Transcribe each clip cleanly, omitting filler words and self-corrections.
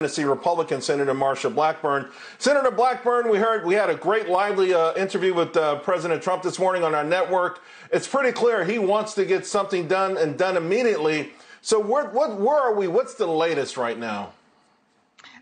Tennessee Republican Senator Marsha Blackburn. Senator Blackburn, we had a great lively interview with President Trump this morning on our network. It's pretty clear he wants to get something done and done immediately. So where are we? What's the latest right now?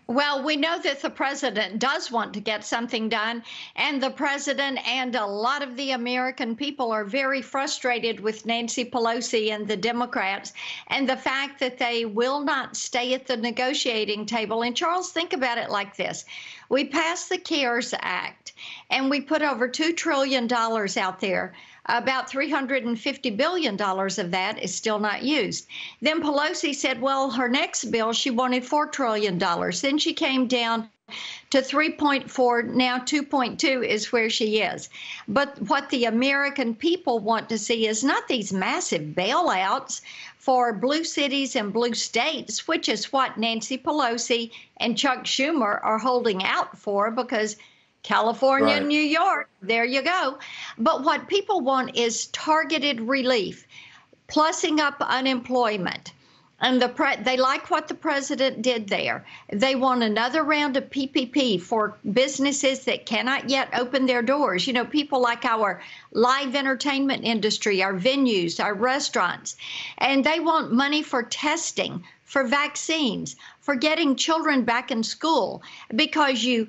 Well, we know that the president does want to get something done, and the president and a lot of the American people are very frustrated with Nancy Pelosi and the Democrats and the fact that they will not stay at the negotiating table. And Charles, think about it like this. We passed the CARES Act, and we put over $2 trillion out there. About $350 billion of that is still not used. Then Pelosi said, well, her next bill, she wanted $4 trillion. Then she came down to 3.4, now 2.2 is where she is. But what the American people want to see is not these massive bailouts for blue cities and blue states, which is what Nancy Pelosi and Chuck Schumer are holding out for, because California and New York, there you go. But what people want is targeted relief, plussing up unemployment. And they like what the president did there. They want another round of PPP for businesses that cannot yet open their doors. You know, people like our live entertainment industry, our venues, our restaurants. And they want money for testing, for vaccines, for getting children back in school, because you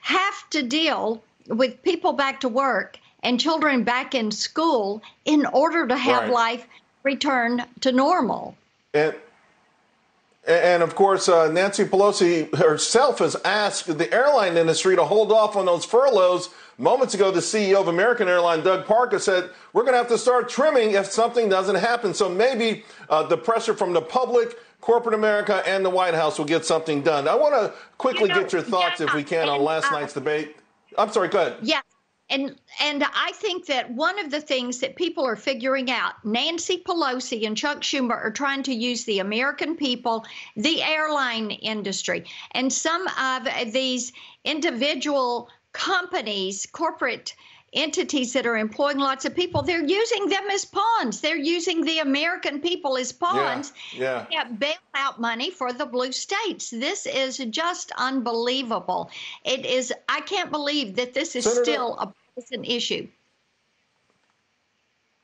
have to deal with people back to work and children back in school in order to have life return to normal. And of course, Nancy Pelosi herself has asked the airline industry to hold off on those furloughs. Moments ago, the CEO of American Airlines, Doug Parker, said, we're going to have to start trimming if something doesn't happen. So maybe the pressure from the public, corporate America, and the White House will get something done. I want to quickly get your thoughts, if we can, on last night's debate. I'm sorry, go ahead. Yeah. And I think that one of the things that people are figuring out, Nancy Pelosi and Chuck Schumer are trying to use the American people, the airline industry, and some of these individual companies, corporate entities that are employing lots of people, they're using them as pawns. They're using the American people as pawns. Yeah. Bailout money for the blue states. This is just unbelievable. It is. I can't believe that this is still a partisan issue.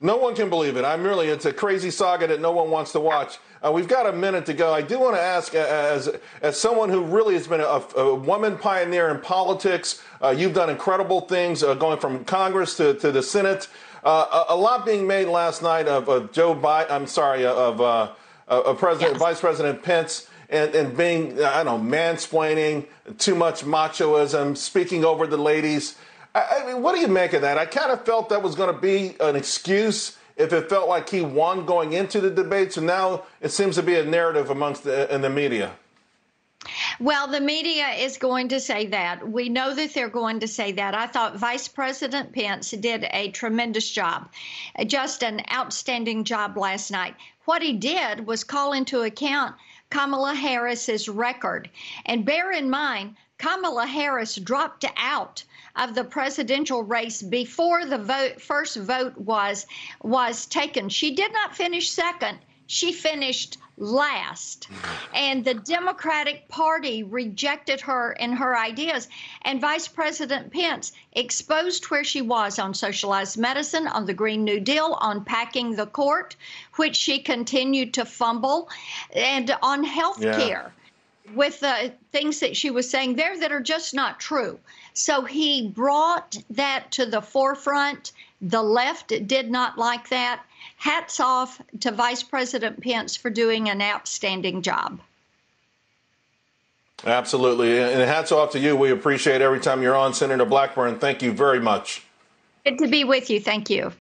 No one can believe it. It's a crazy saga that no one wants to watch. We've got a minute to go. I do want to ask, as someone who really has been a woman pioneer in politics, you've done incredible things, going from Congress to the Senate. A lot being made last night of Joe Biden. I'm sorry, of Vice President Pence, and being, I don't know, mansplaining, too much machoism, speaking over the ladies. I mean, what do you make of that? I kind of felt that was going to be an excuse if it felt like he won going into the debates, and now it seems to be a narrative in the media. Well, the media is going to say that. We know that they're going to say that. I thought Vice President Pence did a tremendous job, just an outstanding job last night. What he did was call into account Kamala Harris's record. And bear in mind, Kamala Harris dropped out of the presidential race before the first vote was taken. She did not finish second. She finished last. And the Democratic Party rejected her and her ideas. And Vice President Pence exposed where she was on socialized medicine, on the Green New Deal, on packing the court, which she continued to fumble, and on health care. With the things that she was saying there that are just not true. So he brought that to the forefront. The left did not like that. Hats off to Vice President Pence for doing an outstanding job. Absolutely. And hats off to you. We appreciate every time you're on, Senator Blackburn. Thank you very much. Good to be with you. Thank you.